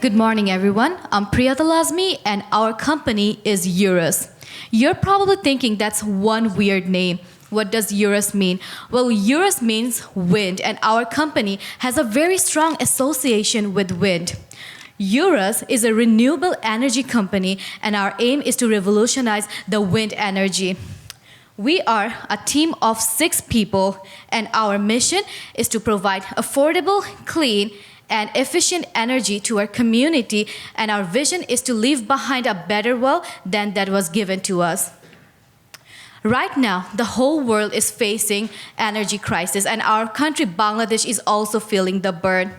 Good morning, everyone. I'm Priyata Lazmi, and our company is Eurus. You're probably thinking that's one weird name. What does Eurus mean? Well, Eurus means wind, and our company has a very strong association with wind. Eurus is a renewable energy company, and our aim is to revolutionize the wind energy. We are a team of 6 people, and our mission is to provide affordable, clean, and efficient energy to our community, and our vision is to leave behind a better world than that was given to us. Right now, the whole world is facing energy crisis, and our country, Bangladesh, is also feeling the burn.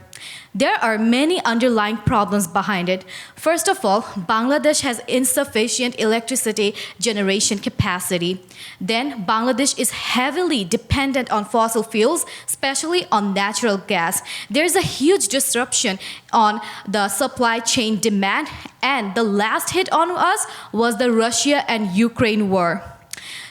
There are many underlying problems behind it. First of all, Bangladesh has insufficient electricity generation capacity. Then, Bangladesh is heavily dependent on fossil fuels, especially on natural gas. There's a huge disruption on the supply chain demand, and the last hit on us was the Russia and Ukraine war.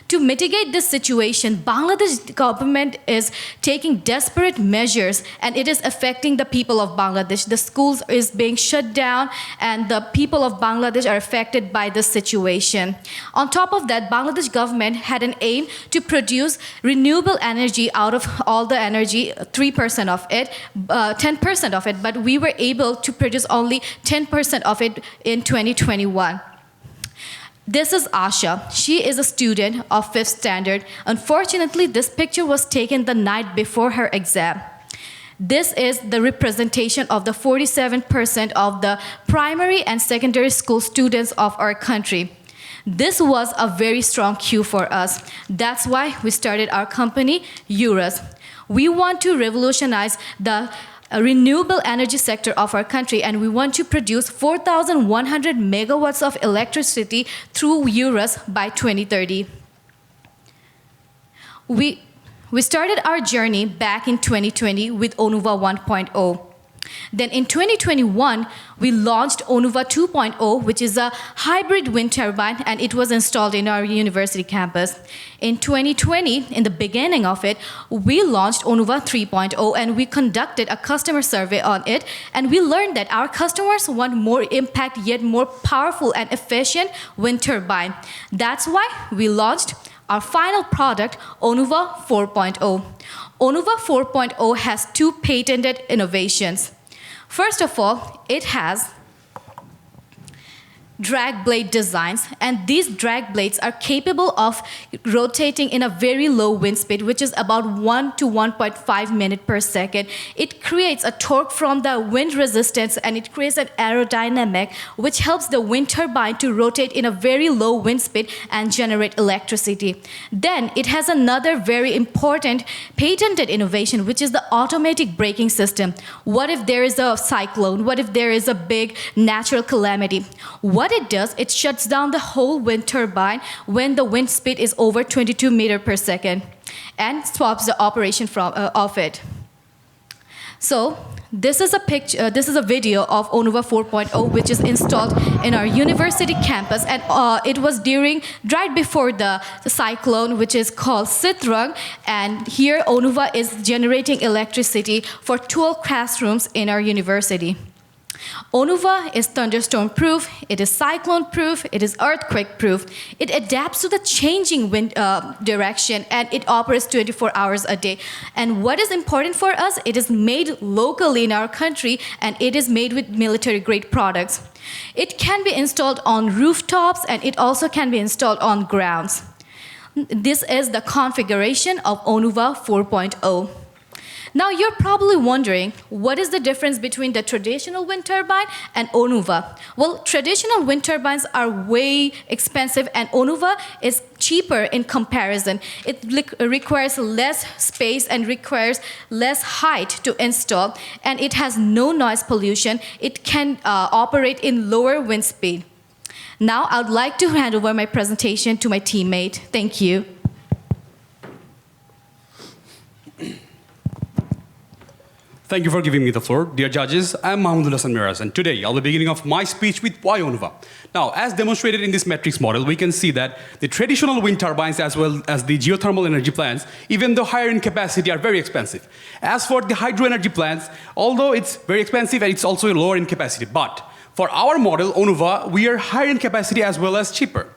To mitigate this situation, Bangladesh government is taking desperate measures, and it is affecting the people of Bangladesh. The schools is being shut down, and the people of Bangladesh are affected by this situation. On top of that, Bangladesh government had an aim to produce renewable energy out of all the energy, 3% of it, 10% of it, but we were able to produce only 10% of it in 2021. This is Asha. She is a student of 5th standard. Unfortunately, this picture was taken the night before her exam. This is the representation of the 47% of the primary and secondary school students of our country. This was a very strong cue for us. That's why we started our company, Eurus. We want to revolutionize the renewable energy sector of our country, and we want to produce 4,100 megawatts of electricity through Eurus by 2030. We started our journey back in 2020 with ONUVA 1.0. Then in 2021, we launched ONUVA 2.0, which is a hybrid wind turbine, and it was installed in our university campus. In 2020, in the beginning of it, we launched ONUVA 3.0, and we conducted a customer survey on it, and we learned that our customers want more impact, yet more powerful and efficient wind turbine. That's why we launched our final product, ONUVA 4.0. ONUVA 4.0 has 2 patented innovations. First of all, it has drag blade designs, and these drag blades are capable of rotating in a very low wind speed, which is about 1 to 1.5 minutes per second. It creates a torque from the wind resistance, and it creates an aerodynamic which helps the wind turbine to rotate in a very low wind speed and generate electricity. Then it has another very important patented innovation, which is the automatic braking system. What if there is a cyclone? What if there is a big natural calamity? What it does, it shuts down the whole wind turbine when the wind speed is over 22 meters per second and stops the operation of it. So this is a picture. This is a video of ONUVA 4.0, which is installed in our university campus, and it was right before the cyclone, which is called Sitrang. And here, ONUVA is generating electricity for 12 classrooms in our university. ONUVA is thunderstorm-proof, it is cyclone-proof, it is earthquake-proof. It adapts to the changing wind direction, and it operates 24 hours a day. And what is important for us, it is made locally in our country, and it is made with military-grade products. It can be installed on rooftops, and it also can be installed on grounds. This is the configuration of ONUVA 4.0. Now you're probably wondering, what is the difference between the traditional wind turbine and ONUVA? Well, traditional wind turbines are way expensive, and ONUVA is cheaper in comparison. It requires less space and requires less height to install, and it has no noise pollution. It can operate in lower wind speed. Now I'd like to hand over my presentation to my teammate. Thank you. Thank you for giving me the floor. Dear judges, I'm Mahmoud Hassan Miraz, and today I'll be beginning of my speech with why ONUVA. Now, as demonstrated in this matrix model, we can see that the traditional wind turbines as well as the geothermal energy plants, even though higher in capacity, are very expensive. As for the hydro energy plants, although it's very expensive and it's also lower in capacity, but for our model, ONUVA, we are higher in capacity as well as cheaper.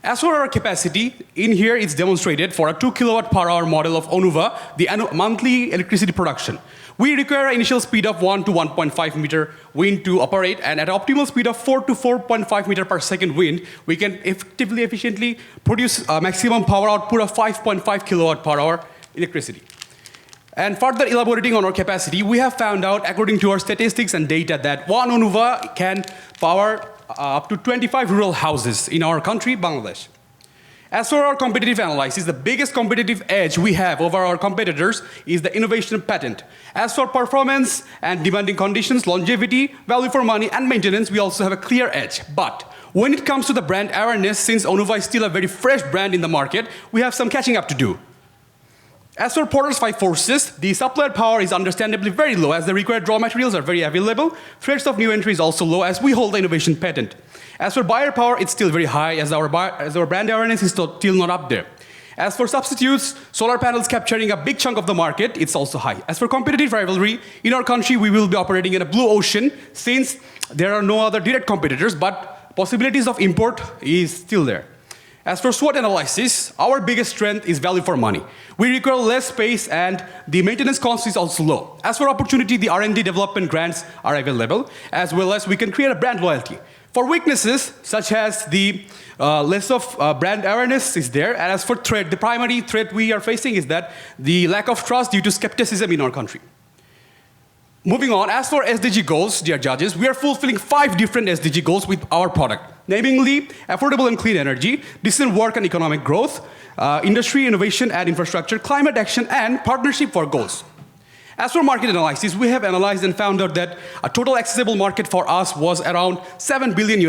As for our capacity, in here it's demonstrated for a 2 kilowatt per hour model of ONUVA, the monthly electricity production. We require an initial speed of 1 to 1.5 meter wind to operate, and at optimal speed of 4 to 4.5 meter per second wind, we can efficiently produce a maximum power output of 5.5 kilowatt per hour electricity. And further elaborating on our capacity, we have found out, according to our statistics and data, that one ONUVA can power up to 25 rural houses in our country, Bangladesh. As for our competitive analysis, the biggest competitive edge we have over our competitors is the innovation patent. As for performance and demanding conditions, longevity, value for money, and maintenance, we also have a clear edge. But when it comes to the brand awareness, since ONUVA is still a very fresh brand in the market, we have some catching up to do. As for Porter's 5 forces, the supplier power is understandably very low as the required raw materials are very available. Threats of new entry is also low as we hold the innovation patent. As for buyer power, it's still very high as our brand awareness is still not up there. As for substitutes, solar panels capturing a big chunk of the market, it's also high. As for competitive rivalry, in our country we will be operating in a blue ocean since there are no other direct competitors, but possibilities of import is still there. As for SWOT analysis, our biggest strength is value for money. We require less space and the maintenance cost is also low. As for opportunity, the R&D development grants are available, as well as we can create a brand loyalty. For weaknesses, such as the less of brand awareness is there, and as for threat, the primary threat we are facing is that the lack of trust due to skepticism in our country. Moving on, as for SDG goals, dear judges, we are fulfilling 5 different SDG goals with our product, namely affordable and clean energy, decent work and economic growth, industry, innovation and infrastructure, climate action, and partnership for goals. As for market analysis, we have analyzed and found out that a total accessible market for us was around $7 billion,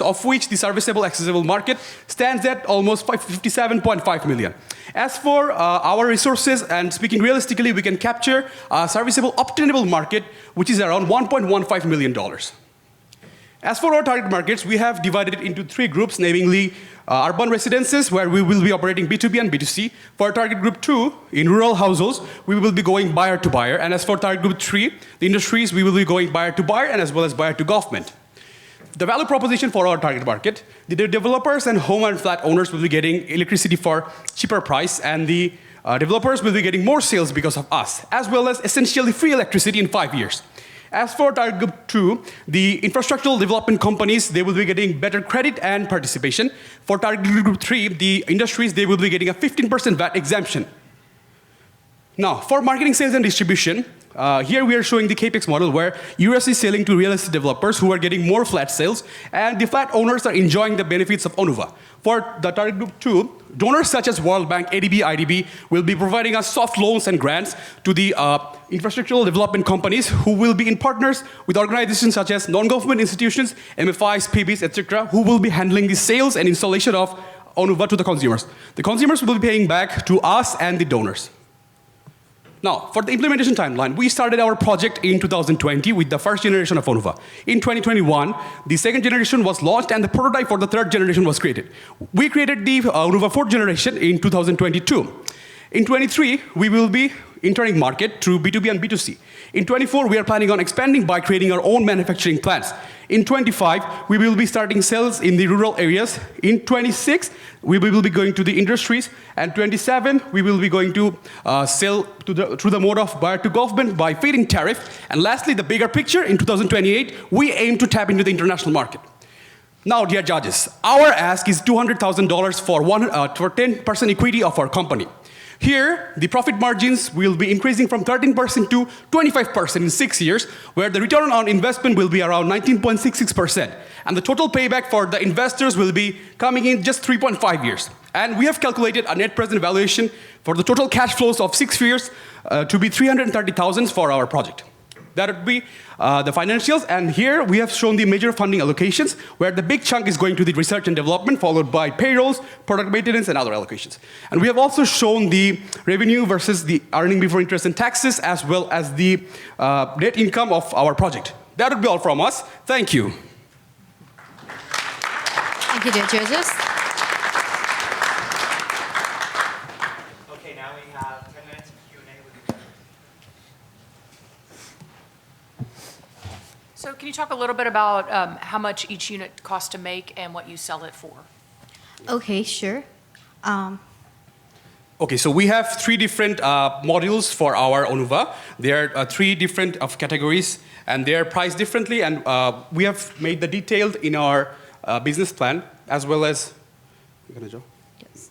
of which the serviceable accessible market stands at almost 57.5 million. As for our resources, and speaking realistically, we can capture a serviceable obtainable market, which is around $1.15 million. As for our target markets, we have divided it into 3 groups, namely urban residences, where we will be operating B2B and B2C. For target group 2, in rural households, we will be going buyer to buyer. And as for target group 3, the industries, we will be going buyer to buyer and as well as buyer to government. The value proposition for our target market, the developers and home and flat owners will be getting electricity for cheaper price, and the developers will be getting more sales because of us, as well as essentially free electricity in 5 years. As for target group 2, the infrastructural development companies, they will be getting better credit and participation. For target group 3, the industries, they will be getting a 15% VAT exemption. Now, for marketing, sales, and distribution, here we are showing the CAPEX model where Eurus is selling to real estate developers who are getting more flat sales, and the flat owners are enjoying the benefits of ONUVA. For the target group 2, donors such as World Bank, ADB, IDB will be providing us soft loans and grants to the infrastructural development companies who will be in partners with organizations such as non-government institutions, MFIs, PBs, etc., who will be handling the sales and installation of ONUVA to the consumers. The consumers will be paying back to us and the donors. Now, for the implementation timeline, we started our project in 2020 with the first generation of ONUVA. In 2021, the second generation was launched and the prototype for the third generation was created. We created the ONUVA fourth generation in 2022. In 23, we will be entering market through B2B and B2C. In 24, we are planning on expanding by creating our own manufacturing plants. In 25, we will be starting sales in the rural areas. In 26, we will be going to the industries. And 27, we will be going to sell through the mode of buyer to government by feed-in tariff. And lastly, the bigger picture, in 2028, we aim to tap into the international market. Now, dear judges, our ask is $200,000 for 10% equity of our company. Here, the profit margins will be increasing from 13% to 25% in 6 years, where the return on investment will be around 19.66%. And the total payback for the investors will be coming in just 3.5 years. And we have calculated a net present valuation for the total cash flows of 6 years to be $330,000 for our project. That would be the financials. And here we have shown the major funding allocations, where the big chunk is going to the research and development, followed by payrolls, product maintenance, and other allocations. And we have also shown the revenue versus the earning before interest and taxes, as well as the net income of our project. That would be all from us. Thank you. Thank you, dear judges. Okay, now we have 10 minutes of Q&A with the judges. So can you talk a little bit about how much each unit costs to make and what you sell it for? Okay, sure. Okay, so we have three different modules for our ONUVA. There are three different categories, and they are priced differently, and we have made the detailed in our business plan, as well as, Yes.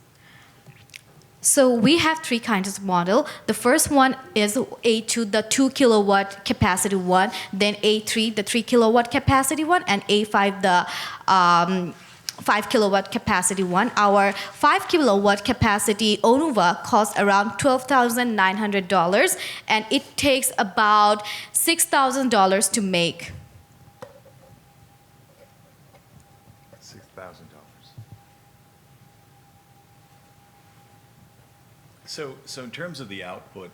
So we have three kinds of model. The first one is A2, the 2 kilowatt capacity one, then A3, the 3 kilowatt capacity one, and A5, the 5 kilowatt capacity one. Our 5 kilowatt capacity ONUVA costs around $12,900, and it takes about $6,000 to make. $6,000. So in terms of the output,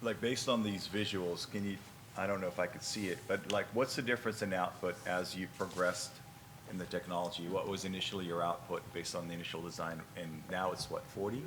like based on these visuals, can you, I don't know if I could see it, but like what's the difference in output as you progressed in the technology? What was initially your output based on the initial design, and now it's what, 40?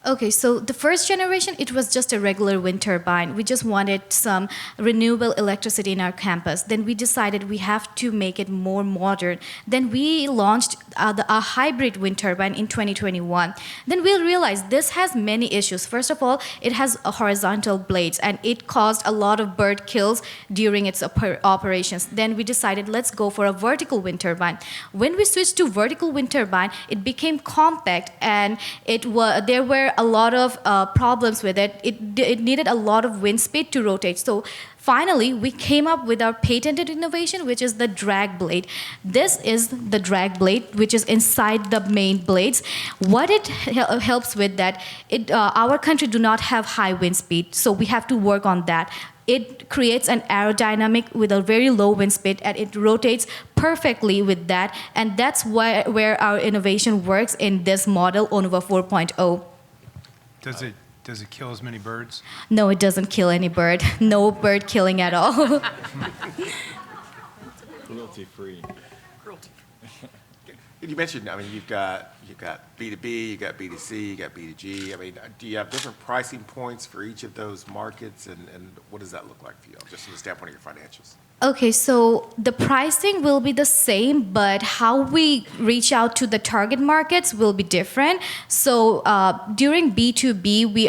Okay, so the first generation, it was just a regular wind turbine. We just wanted some renewable electricity in our campus. Then we decided we have to make it more modern. Then we launched a hybrid wind turbine in 2021. Then we realized this has many issues. First of all, it has a horizontal blades, and it caused a lot of bird kills during its operations. Then we decided, let's go for a vertical wind turbine. When we switched to vertical wind turbine, it became compact, and there were a lot of problems with it. It needed a lot of wind speed to rotate. So finally, we came up with our patented innovation, which is the drag blade. This is the drag blade, which is inside the main blades. What it helps with that, our country do not have high wind speed, so we have to work on that. It creates an aerodynamic with a very low wind speed, and it rotates perfectly with that. And that's where our innovation works in this model, ONUVA 4.0. Does it kill as many birds? No, it doesn't kill any bird. No bird killing at all. Cruelty-free. You mentioned, I mean, you've got B2B, you've got B2C, you got B2G. I mean, do you have different pricing points for each of those markets, and what does that look like for you, just from the standpoint of your financials? Okay, so the pricing will be the same, but how we reach out to the target markets will be different. So during B2B, we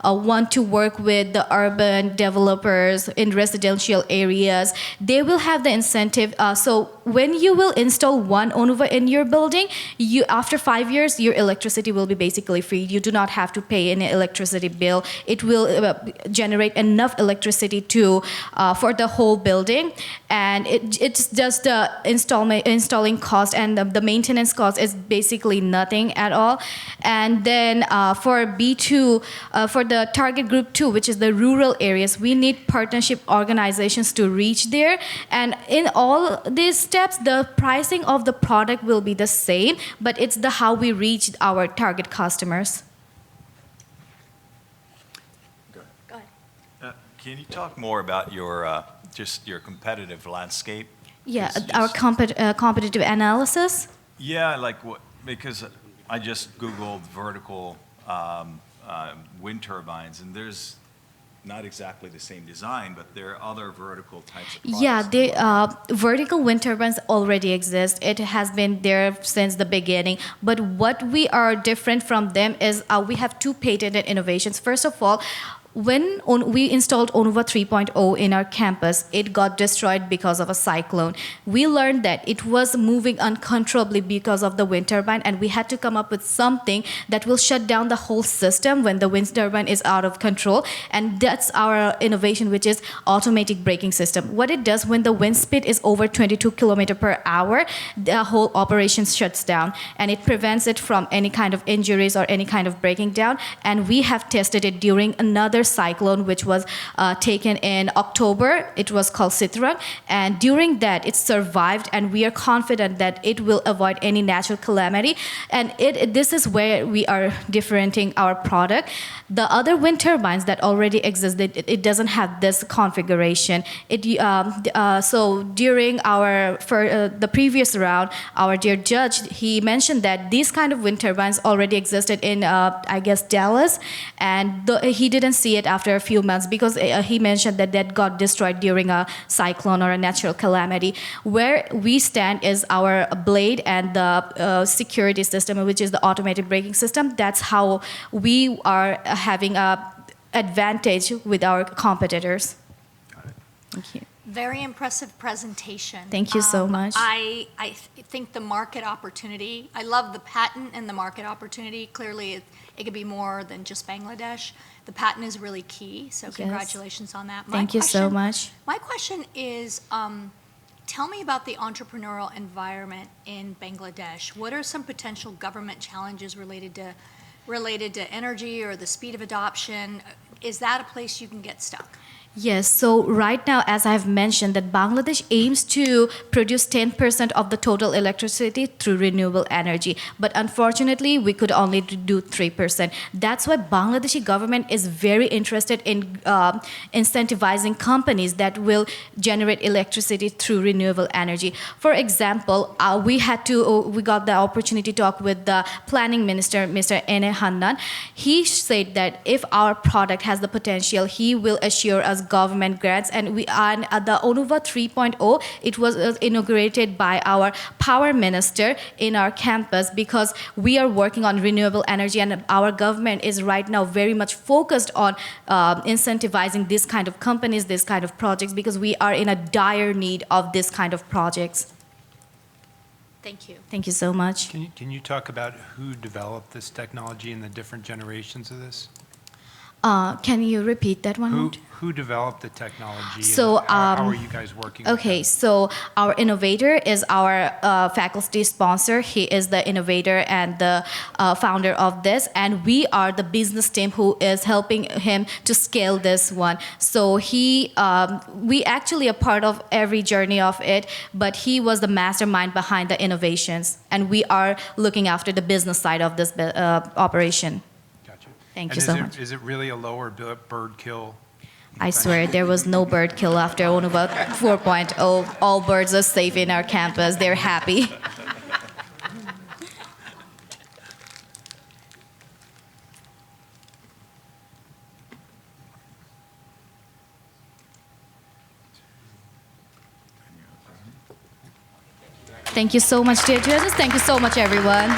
want to work with the urban developers in residential areas. They will have the incentive. So when you will install one ONUVA in your building, after 5 years, your electricity will be basically free. You do not have to pay any electricity bill. It will generate enough electricity for the whole building. And it's just the installing cost, and the maintenance cost is basically nothing at all. And then for B2, for the target group 2, which is the rural areas, we need partnership organizations to reach there. And in all these steps, the pricing of the product will be the same, but it's how we reach our target customers. Go ahead. Can you talk more about your just your competitive landscape? Yeah, our competitive analysis. Yeah, like what? Because I just Googled vertical wind turbines, and there's not exactly the same design, but there are other vertical types of products. Yeah, vertical wind turbines already exist. It has been there since the beginning. But what we are different from them is we have two patented innovations. First of all, when we installed ONUVA 3.0 in our campus, it got destroyed because of a cyclone. We learned that it was moving uncontrollably because of the wind turbine, and we had to come up with something that will shut down the whole system when the wind turbine is out of control. And that's our innovation, which is automatic braking system. What it does, when the wind speed is over 22 kilometers per hour, the whole operation shuts down, and it prevents it from any kind of injuries or any kind of breaking down. And we have tested it during another cyclone, which was taken in October. It was called Citrun. And during that, it survived, and we are confident that it will avoid any natural calamity. And this is where we are differentiating our product. The other wind turbines that already exist, it doesn't have this configuration. So during the previous round, our dear judge, he mentioned that these kind of wind turbines already existed in, I guess, Dallas, and he didn't see it after a few months because he mentioned that got destroyed during a cyclone or a natural calamity. Where we stand is our blade and the security system, which is the automated braking system. That's how we are having a advantage with our competitors. Thank you. Very impressive presentation. Thank you so much. I think the market opportunity, I love the patent and the market opportunity. Clearly, it could be more than just Bangladesh. The patent is really key, so congratulations on that. Thank you so much. My question is, tell me about the entrepreneurial environment in Bangladesh. What are some potential government challenges related to energy or the speed of adoption? Is that a place you can get stuck? Yes, so right now, as I've mentioned, that Bangladesh aims to produce 10% of the total electricity through renewable energy. But unfortunately, we could only do 3%. That's why Bangladeshi government is very interested in incentivizing companies that will generate electricity through renewable energy. For example, we got the opportunity to talk with the planning minister, Mr. Ene Hannan. He said that if our product has the potential, he will assure us government grants, and the ONUVA 3.0, it was inaugurated by our power minister in our campus because we are working on renewable energy, and our government is right now very much focused on incentivizing this kind of companies, this kind of projects, because we are in a dire need of this kind of projects. Thank you. Thank you so much. Can you talk about who developed this technology and the different generations of this? Can you repeat that one? Who developed the technology? So, and how are you guys working? Okay, with so our innovator is our faculty sponsor. He is the innovator and the founder of this, and we are the business team who is helping him to scale this one. So we actually are part of every journey of it, but he was the mastermind behind the innovations, and we are looking after the business side of this operation. Gotcha. Thank you so much. Is it really a lower bird kill? I swear there was no bird kill after ONUVA 4.0. All birds are safe in our campus. They're happy. Thank you so much, dear judges. Thank you so much, everyone.